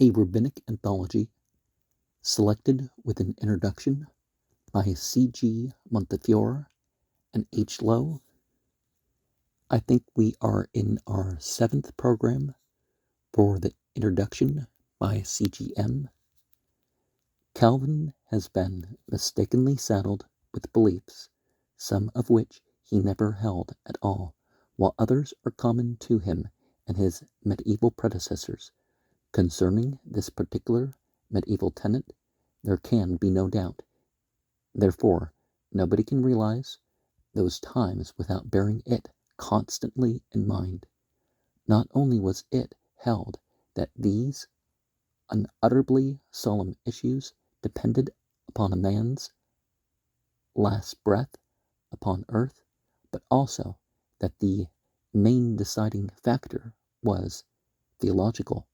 A Rabbinic Anthology, selected with an introduction by C.G. Montefiore and H.Loewe. I think we are in our 7th program for the introduction by C.G.M. Calvin has been mistakenly saddled with beliefs, some of which he never held at all, while others are common to him and his medieval predecessors. Concerning this particular medieval tenet, there can be no doubt. Therefore, nobody can realize those times without bearing it constantly in mind. Not only was it held that these unutterably solemn issues depended upon a man's last breath upon earth, but also that the main deciding factor was theological.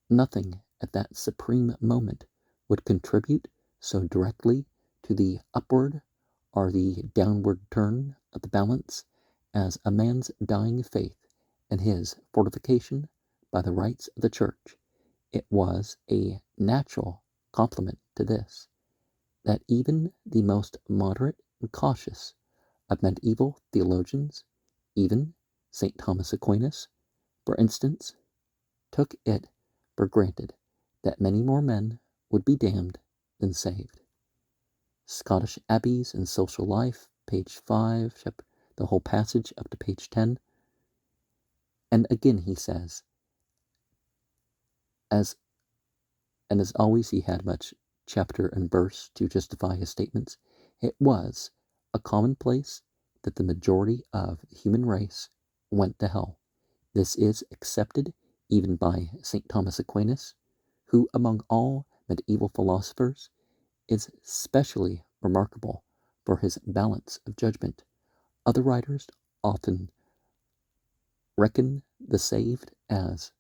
Nothing at that supreme moment would contribute so directly to the upward or the downward turn of the balance as a man's dying faith and his fortification by the rites of the church. It was a natural complement to this, that even the most moderate and cautious of medieval theologians, even St. Thomas Aquinas, for instance, took it for granted that many more men would be damned than saved. Scottish Abbeys and Social Life, page 5, the whole passage up to page 10. And again he says, as always he had much chapter and verse to justify his statements, it was a commonplace that the majority of the human race went to hell. This is accepted even by St. Thomas Aquinas, who among all medieval philosophers is specially remarkable for his balance of judgment. Other writers often reckon the saved as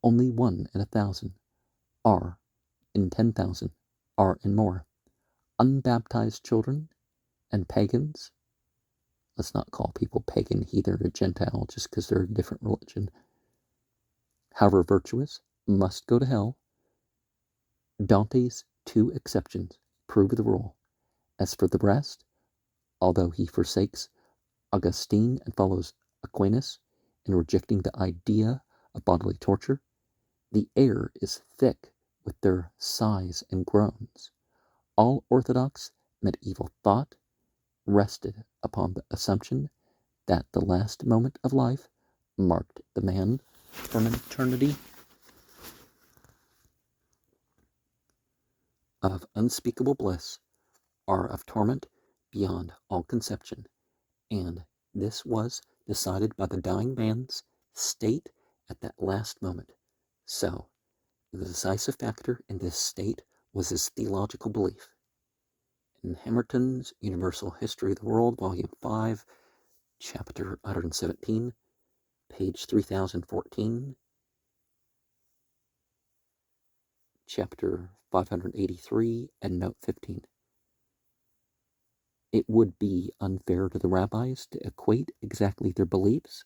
only 1 in 1,000, or in 10,000, or in more. Unbaptized children and pagans, let's not call people pagan, heathen, or Gentile just because they're a different religion, however virtuous, must go to hell. Dante's 2 exceptions prove the rule. As for the rest, although he forsakes Augustine and follows Aquinas in rejecting the idea of bodily torture, the air is thick with their sighs and groans. All orthodox medieval thought rested upon the assumption that the last moment of life marked the man from an eternity of unspeakable bliss or of torment beyond all conception, and this was decided by the dying man's state at that last moment. So, the decisive factor in this state was his theological belief. In Hamerton's Universal History of the World, Volume 5, Chapter 117, page 3014, Chapter 583, and Note 15. It would be unfair to the rabbis to equate exactly their beliefs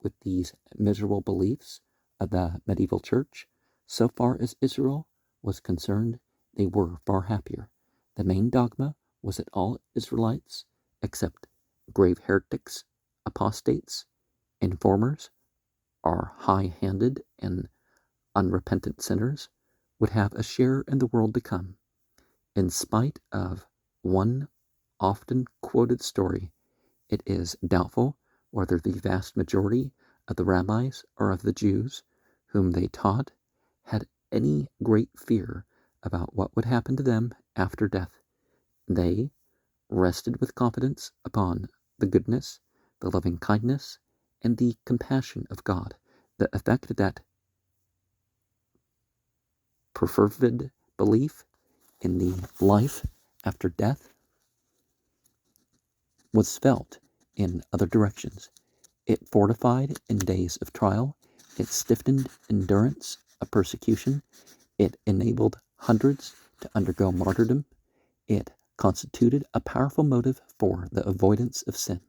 with these miserable beliefs of the medieval church. So far as Israel was concerned, they were far happier. The main dogma was that all Israelites, except grave heretics, apostates, informers, or high-handed and unrepentant sinners, would have a share in the world to come. In spite of one often quoted story, it is doubtful whether the vast majority of the rabbis or of the Jews whom they taught had any great fear about what would happen to them after death. They rested with confidence upon the goodness, the loving kindness, and the compassion of God. The effect that perfervid belief in the life after death was felt in other directions. It fortified in days of trial. It stiffened endurance of persecution. It enabled hundreds to undergo martyrdom. It constituted a powerful motive for the avoidance of sin.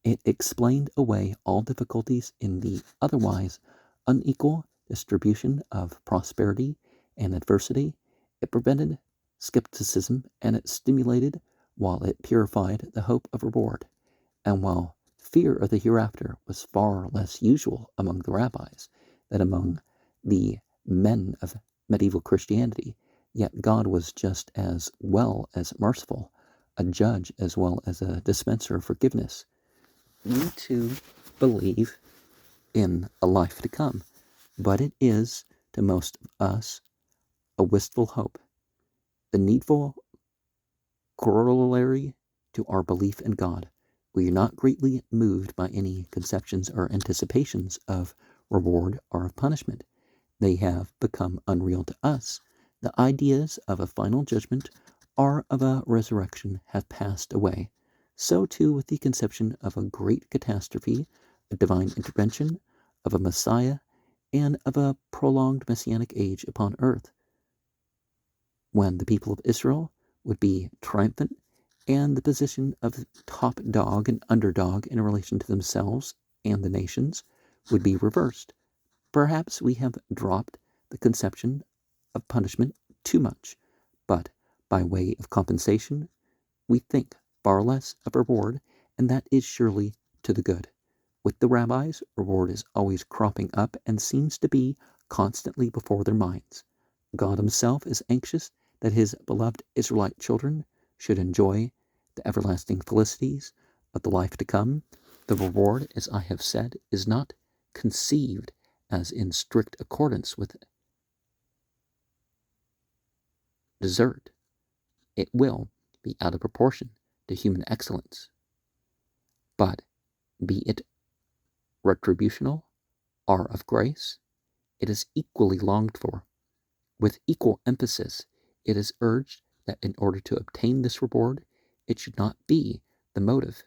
It explained away all difficulties in the otherwise unequal distribution of prosperity and adversity. It prevented skepticism, and it stimulated while it purified the hope of reward. And while fear of the hereafter was far less usual among the rabbis than among the men of medieval Christianity, yet God was just as well as merciful, a judge as well as a dispenser of forgiveness. We too believe in a life to come, but it is, to most of us, a wistful hope. The needful corollary to our belief in God. We are not greatly moved by any conceptions or anticipations of reward or of punishment. They have become unreal to us. The ideas of a final judgment or of a resurrection have passed away. So too with the conception of a great catastrophe, a divine intervention, of a Messiah, and of a prolonged messianic age upon earth, when the people of Israel would be triumphant and the position of top dog and underdog in relation to themselves and the nations would be reversed. Perhaps we have dropped the conception of punishment too much, but by way of compensation, we think far less of reward, and that is surely to the good. With the rabbis, reward is always cropping up and seems to be constantly before their minds. God himself is anxious that his beloved Israelite children should enjoy the everlasting felicities of the life to come. The reward, as I have said, is not conceived as in strict accordance with desert. It will be out of proportion to human excellence. But be it retributional or of grace, it is equally longed for. With equal emphasis, it is urged that in order to obtain this reward, it should not be the motive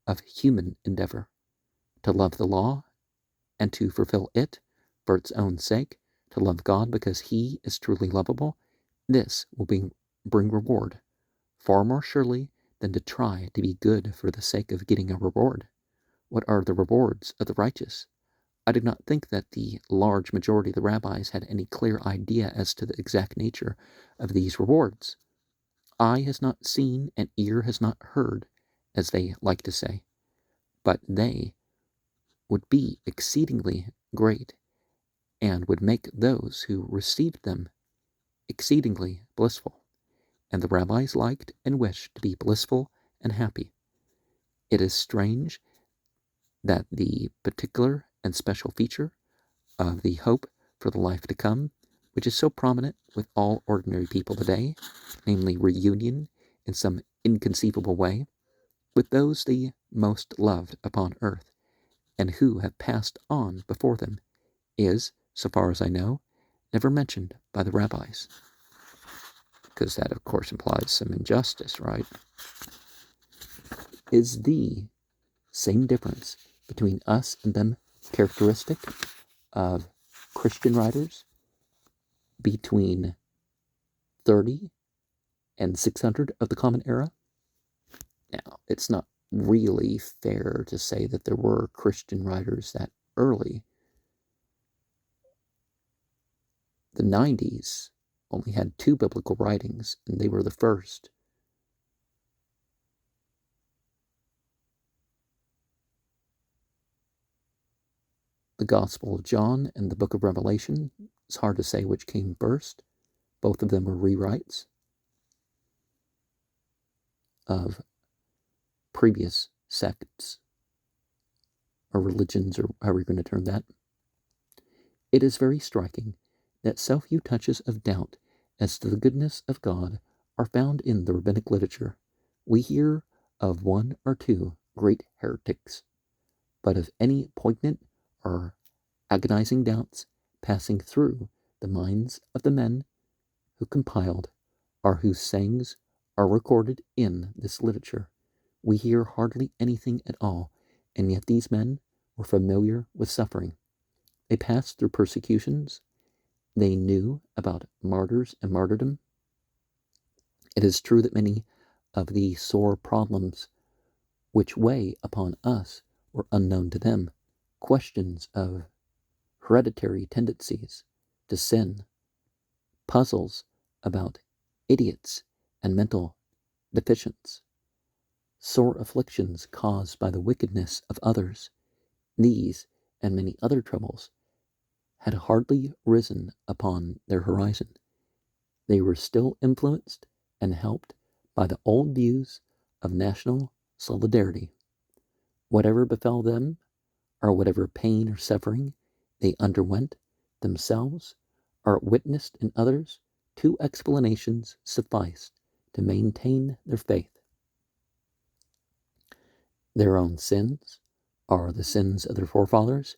of human endeavor to love the law and to fulfill it for its own sake, to love God because he is truly lovable. This will bring reward far more surely than to try to be good for the sake of getting a reward. What are the rewards of the righteous? I do not think that the large majority of the rabbis had any clear idea as to the exact nature of these rewards. Eye has not seen and ear has not heard, as they like to say, but they would be exceedingly great and would make those who received them exceedingly blissful. And the rabbis liked and wished to be blissful and happy. It is strange that the particular and special feature of the hope for the life to come, which is so prominent with all ordinary people today, namely reunion in some inconceivable way with those the most loved upon earth, and who have passed on before them, is, so far as I know, never mentioned by the rabbis. Because that, of course, implies some injustice, right? Is the same difference between us and them characteristic of Christian writers between 30 and 600 of the Common Era? Now, it's not really fair to say that there were Christian writers that early. The 90s only had 2 biblical writings, and they were the first. The Gospel of John and the Book of Revelation, it's hard to say which came first. Both of them were rewrites of previous sects or religions, or however you're going to term that. It is very striking that so few touches of doubt as to the goodness of God are found in the rabbinic literature. We hear of 1 or 2 great heretics, but of any poignant or agonizing doubts passing through the minds of the men who compiled or whose sayings are recorded in this literature, we hear hardly anything at all, and yet these men were familiar with suffering. They passed through persecutions. They knew about martyrs and martyrdom. It is true that many of the sore problems which weigh upon us were unknown to them. Questions of hereditary tendencies to sin, puzzles about idiots and mental deficients, sore afflictions caused by the wickedness of others, these and many other troubles had hardly risen upon their horizon. They were still influenced and helped by the old views of national solidarity. Whatever befell them, or whatever pain or suffering they underwent themselves or witnessed in others, two explanations sufficed to maintain their faith. Their own sins, or the sins of their forefathers,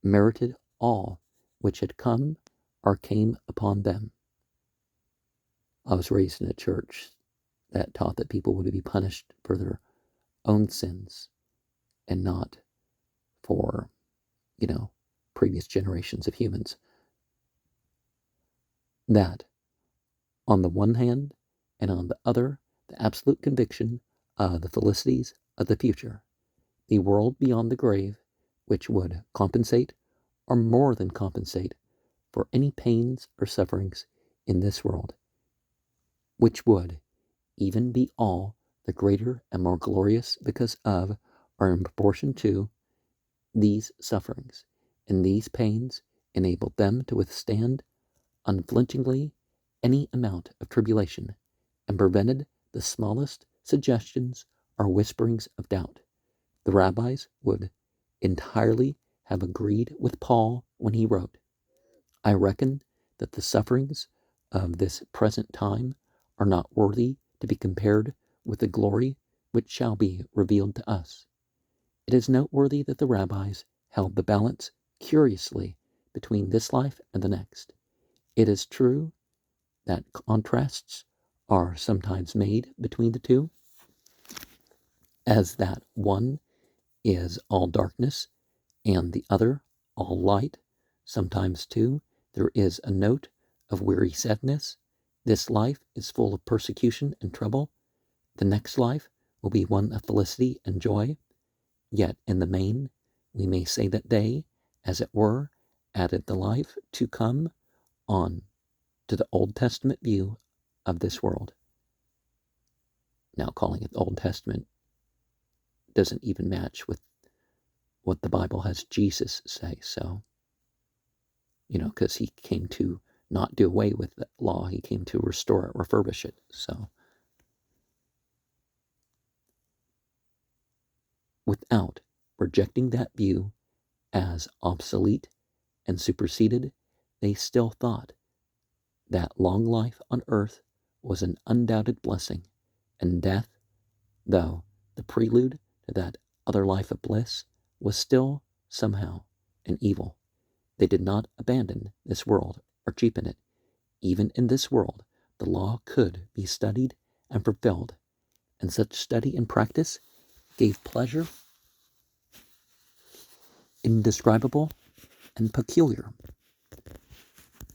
merited all which had come or came upon them. I was raised in a church that taught that people would be punished for their own sins and not for, previous generations of humans. That, on the one hand, and on the other, the absolute conviction of the felicities of the future, the world beyond the grave, which would compensate, or more than compensate, for any pains or sufferings in this world, which would even be all the greater and more glorious because of, or in proportion to, these sufferings, and these pains enabled them to withstand unflinchingly any amount of tribulation, and prevented the smallest suggestions or whisperings of doubt. The rabbis would entirely have agreed with Paul when he wrote, "I reckon that the sufferings of this present time are not worthy to be compared with the glory which shall be revealed to us." It is noteworthy that the rabbis held the balance curiously between this life and the next. It is true that contrasts are sometimes made between the two, as that one is all darkness and the other all light. Sometimes, too, there is a note of weary sadness. This life is full of persecution and trouble. The next life will be one of felicity and joy. Yet, in the main, we may say that they, as it were, added the life to come on to the Old Testament view of this world. Now, calling it the Old Testament doesn't even match with what the Bible has Jesus say. So, because he came to not do away with the law, he came to restore it, refurbish it. So, without rejecting that view as obsolete and superseded, they still thought that long life on earth was an undoubted blessing, and death, though the prelude to that other life of bliss, was still somehow an evil. They did not abandon this world or cheapen it. Even in this world, the law could be studied and fulfilled, and such study and practice gave pleasure indescribable and peculiar.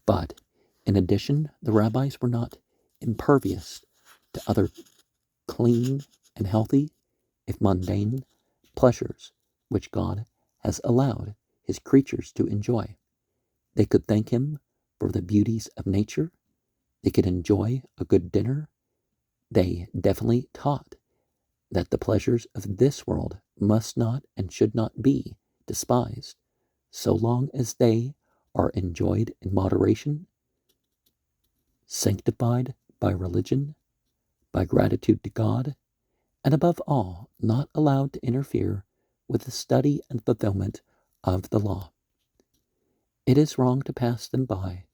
But in addition, the rabbis were not impervious to other clean and healthy, if mundane, pleasures which God has allowed his creatures to enjoy. They could thank him for the beauties of nature. They could enjoy a good dinner. They definitely taught that the pleasures of this world must not and should not be despised, so long as they are enjoyed in moderation, sanctified by religion, by gratitude to God, and above all, not allowed to interfere with the study and fulfillment of the law. It is wrong to pass them by.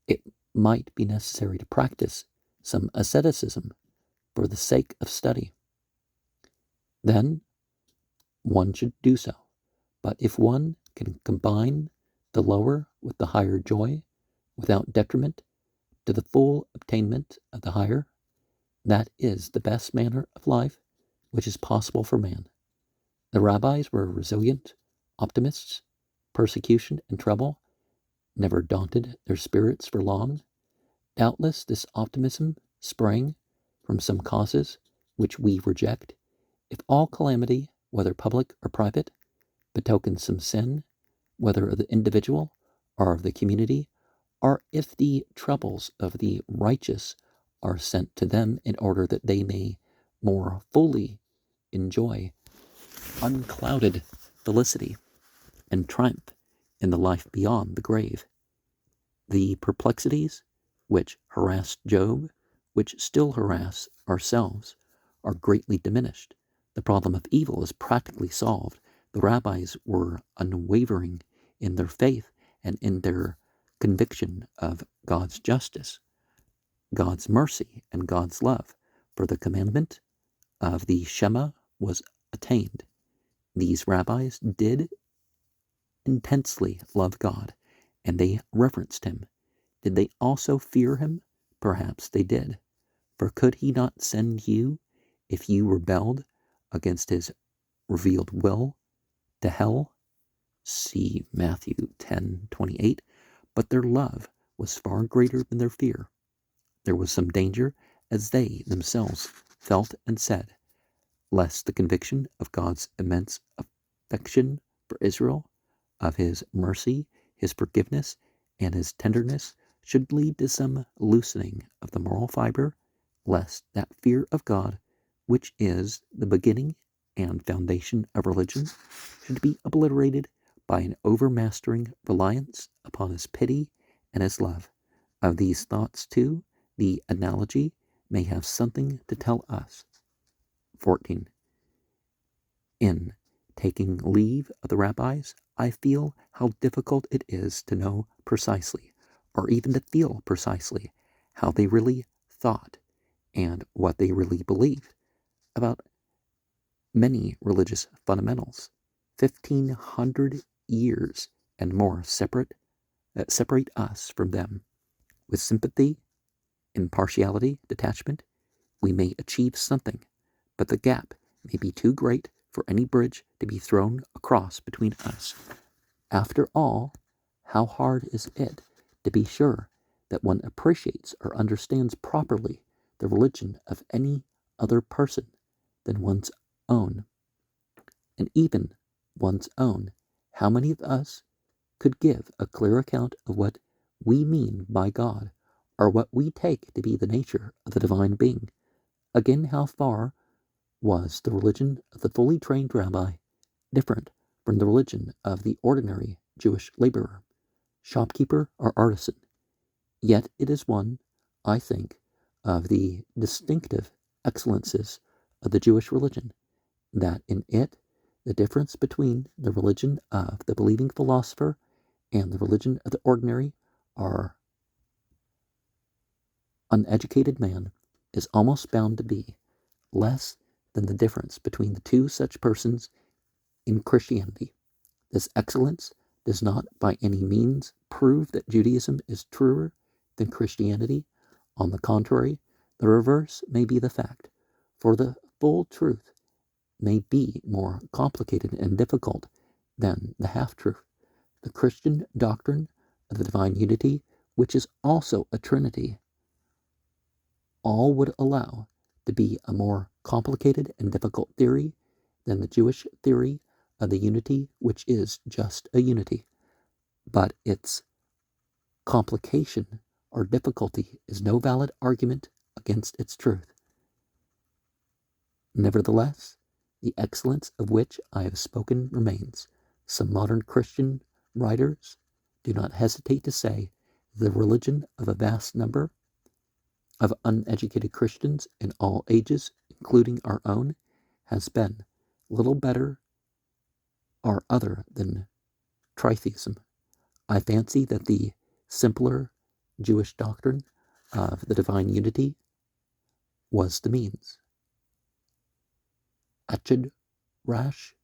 It might be necessary to practice some asceticism for the sake of study. Then one should do so. But if one can combine the lower with the higher joy without detriment to the full attainment of the higher, that is the best manner of life which is possible for man. The rabbis were resilient optimists. Persecution and trouble never daunted their spirits for long. Doubtless this optimism sprang from some causes which we reject. If all calamity, whether public or private, betokens some sin, whether of the individual or of the community, or if the troubles of the righteous are sent to them in order that they may more fully enjoy unclouded felicity and triumph in the life beyond the grave. The perplexities which harassed Job, which still harass ourselves, are greatly diminished. The problem of evil is practically solved. The rabbis were unwavering in their faith and in their conviction of God's justice, God's mercy, and God's love, for the commandment of the Shema was attained. These rabbis did intensely love God, and they reverenced him. Did they also fear him? Perhaps they did. For could he not send you, if you rebelled against his revealed will, to hell? See Matthew 10:28. But their love was far greater than their fear. There was some danger, as they themselves felt and said, lest the conviction of God's immense affection for Israel, of his mercy, his forgiveness, and his tenderness should lead to some loosening of the moral fiber, lest that fear of God, which is the beginning and foundation of religion, should be obliterated by an overmastering reliance upon his pity and his love. Of these thoughts, too, the analogy may have something to tell us. 14. In taking leave of the rabbis, I feel how difficult it is to know precisely, or even to feel precisely, how they really thought and what they really believed about many religious fundamentals. 1,500 years and more separate us from them. With sympathy, impartiality, detachment, we may achieve something, but the gap may be too great for any bridge to be thrown across between us. After all, how hard is it to be sure that one appreciates or understands properly the religion of any other person than one's own? And even one's own, how many of us could give a clear account of what we mean by God, or what we take to be the nature of the divine being? Again, how far was the religion of the fully trained rabbi different from the religion of the ordinary Jewish laborer, shopkeeper, or artisan? Yet it is one, I think, of the distinctive excellences of the Jewish religion, that in it the difference between the religion of the believing philosopher and the religion of the ordinary or uneducated man is almost bound to be less than the difference between the two such persons in Christianity. This excellence does not by any means prove that Judaism is truer than Christianity. On the contrary, the reverse may be the fact, for the full truth may be more complicated and difficult than the half-truth. The Christian doctrine of the divine unity, which is also a trinity, all would allow to be a more complicated and difficult theory than the Jewish theory of the unity, which is just a unity. But its complication or difficulty is no valid argument against its truth. Nevertheless, the excellence of which I have spoken remains. Some modern Christian writers do not hesitate to say the religion of a vast number of uneducated Christians in all ages, including our own, has been little better or other than tritheism. I fancy that the simpler Jewish doctrine of the divine unity was the means. Achid Rash,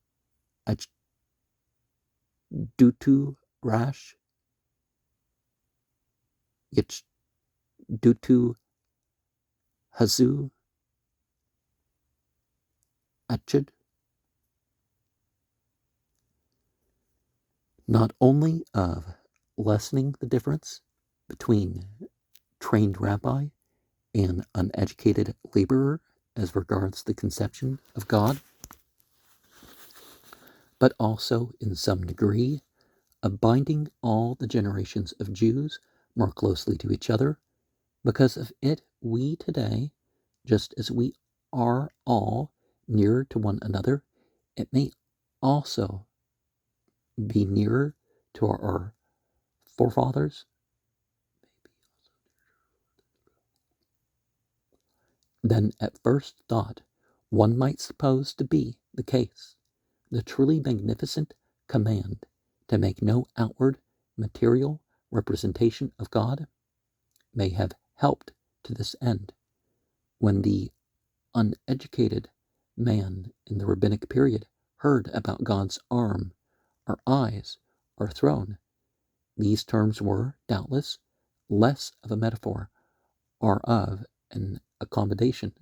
Dutu Rash, Yich Dutu Hazu, Achid. Not only of lessening the difference between trained rabbi and uneducated laborer as regards the conception of God, but also in some degree of binding all the generations of Jews more closely to each other. Because of it, we today, just as we are all nearer to one another, it may also be nearer to our forefathers than at first thought one might suppose to be the case. The truly magnificent command to make no outward material representation of God may have helped to this end. When the uneducated man in the rabbinic period heard about God's arm, or eyes, or throne, these terms were, doubtless, less of a metaphor, or of an accommodation,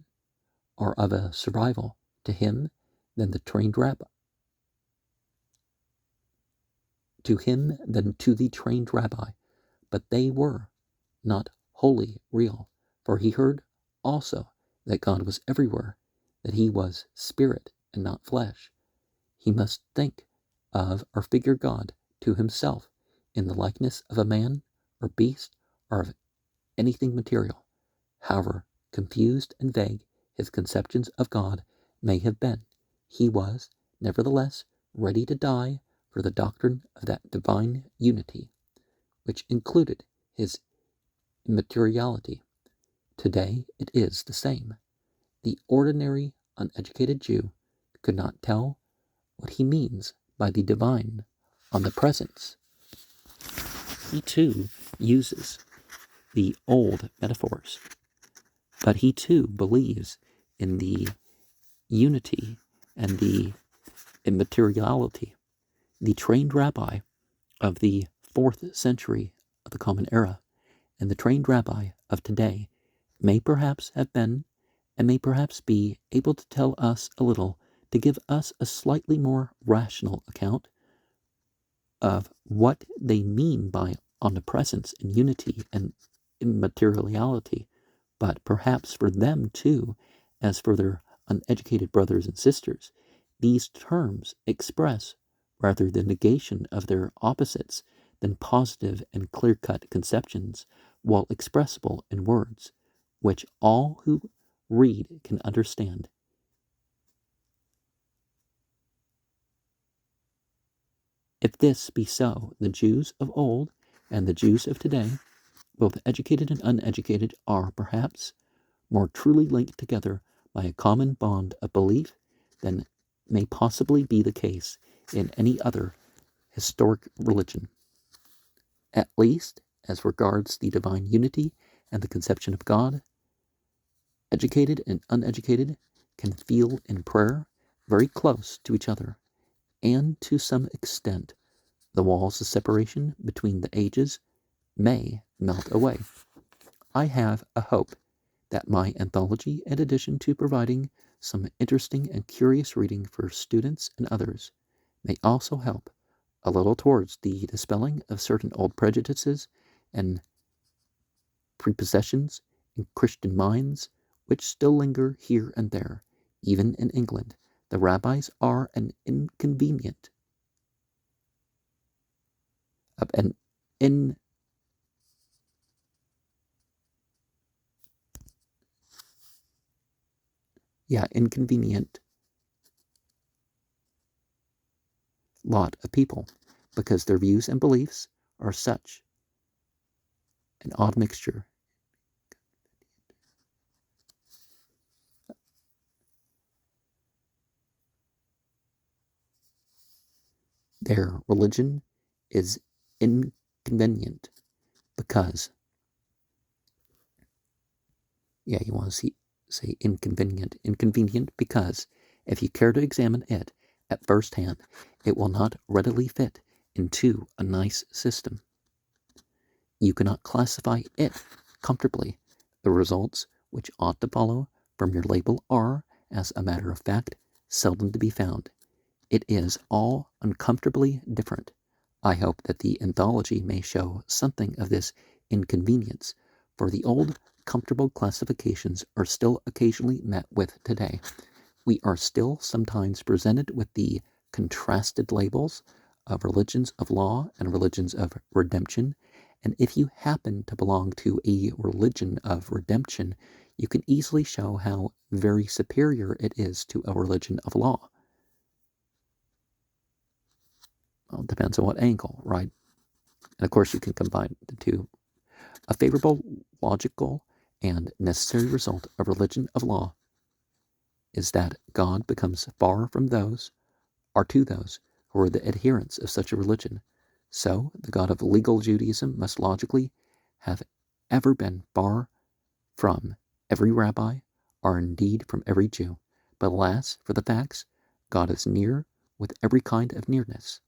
or of a survival to him than the trained rabbi. Than to the trained rabbi, but they were not wholly real, for he heard also that God was everywhere, that he was spirit and not flesh. He must think of or figure God to himself in the likeness of a man or beast or of anything material. However confused and vague his conceptions of God may have been, he was, nevertheless, ready to die for the doctrine of that divine unity, which included his immateriality. Today it is the same. The ordinary uneducated Jew could not tell what he means by the divine omnipresence. He too uses the old metaphors, but he too believes in the unity and the immateriality. The trained rabbi of the 4th century of the Common Era and the trained rabbi of today may perhaps have been and may perhaps be able to tell us a little, to give us a slightly more rational account of what they mean by omnipresence and unity and immateriality. But perhaps for them too, as for their uneducated brothers and sisters, these terms express rather the negation of their opposites than positive and clear-cut conceptions, while expressible in words, which all who read can understand. If this be so, the Jews of old and the Jews of today, both educated and uneducated, are perhaps more truly linked together by a common bond of belief than may possibly be the case in any other historic religion. At least, as regards the divine unity and the conception of God, educated and uneducated can feel in prayer very close to each other, and to some extent the walls of separation between the ages may melt away. I have a hope that my anthology, in addition to providing some interesting and curious reading for students and others, may also help a little towards the dispelling of certain old prejudices and prepossessions in Christian minds which still linger here and there. Even in England, the rabbis are an inconvenient inconvenient lot of people, because their views and beliefs are such an odd mixture. Their religion is inconvenient because, you want to say inconvenient because if you care to examine it at first hand, it will not readily fit into a nice system. You cannot classify it comfortably. The results which ought to follow from your label are, as a matter of fact, seldom to be found. It is all uncomfortably different. I hope that the anthology may show something of this inconvenience, for the old comfortable classifications are still occasionally met with today. We are still sometimes presented with the contrasted labels of religions of law and religions of redemption. And if you happen to belong to a religion of redemption, you can easily show how very superior it is to a religion of law. Well, it depends on what angle, right? And of course, you can combine the two. A favorable, logical, and necessary result of religion of law is that God becomes far from those, or to those, who are the adherents of such a religion. So, the God of legal Judaism must logically have ever been far from every rabbi, or indeed from every Jew. But alas, for the facts, God is near with every kind of nearness,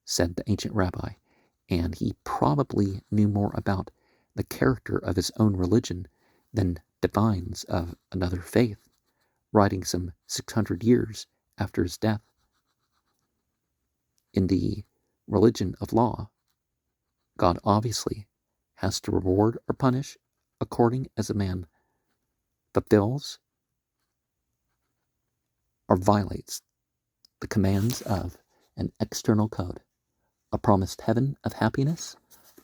said the ancient rabbi, and he probably knew more about the character of his own religion than divines of another faith, writing some 600 years after his death. In the religion of law, God obviously has to reward or punish according as a man fulfills or violates the commands of an external code, a promised heaven of happiness,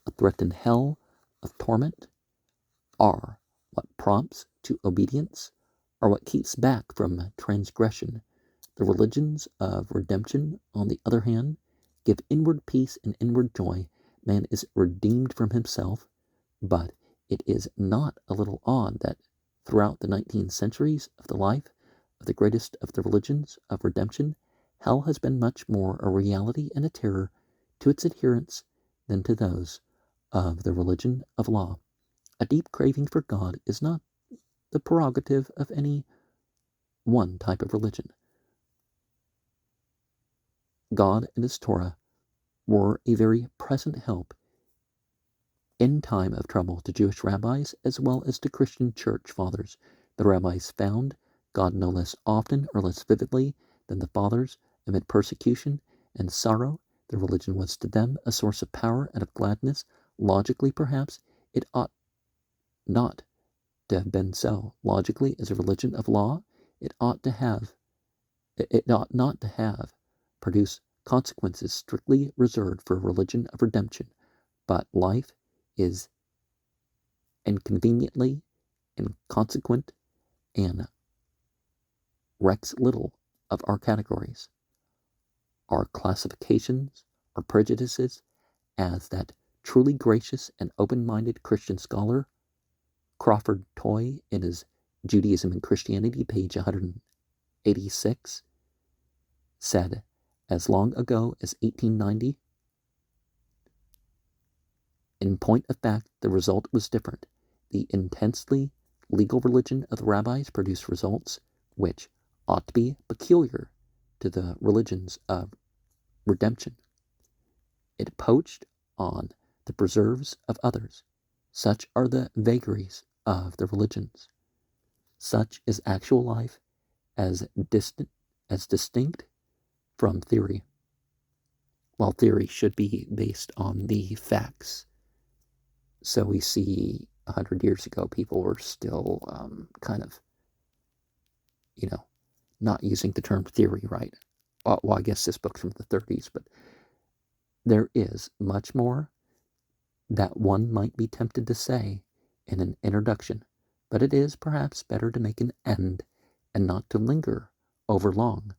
a threatened hell of torment, are what prompts to obedience, or what keeps back from transgression. The religions of redemption, on the other hand, give inward peace and inward joy. Man is redeemed from himself, but it is not a little odd that throughout the 19 centuries of the life of the greatest of the religions of redemption, hell has been much more a reality and a terror to its adherents than to those of the religion of law. A deep craving for God is not the prerogative of any one type of religion. God and his Torah were a very present help in time of trouble to Jewish rabbis as well as to Christian church fathers. The rabbis found God no less often or less vividly than the fathers amid persecution and sorrow. The religion was to them a source of power and of gladness. Logically, perhaps, it ought not to have been so. Logically, as a religion of law, it ought not to have produced consequences strictly reserved for a religion of redemption. But life is inconveniently inconsequent and recks little of our categories, our classifications, our prejudices, as that truly gracious and open-minded Christian scholar Crawford Toy in his Judaism and Christianity, page 186, said, as long ago as 1890, in point of fact, the result was different. The intensely legal religion of the rabbis produced results which ought to be peculiar to the religions of redemption. It poached on the preserves of others. Such are the vagaries of the religions. Such is actual life as distinct from theory, while theory should be based on the facts. So we see 100 years ago, people were still kind of, not using the term theory, right? Well, I guess this book's from the 30s, but there is much more that one might be tempted to say in an introduction, but it is perhaps better to make an end and not to linger over long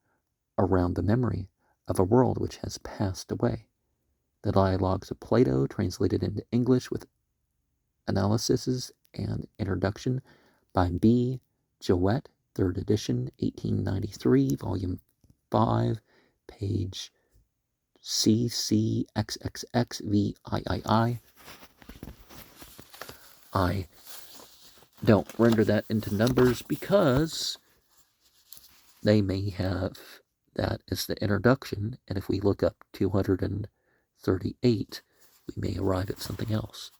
around the memory of a world which has passed away. The dialogues of Plato, translated into English with analyses and introduction by B. Jowett, 3rd edition, 1893, volume 5, page CCXXXVIII. I don't render that into numbers because they may have that as the introduction, and if we look up 238, we may arrive at something else.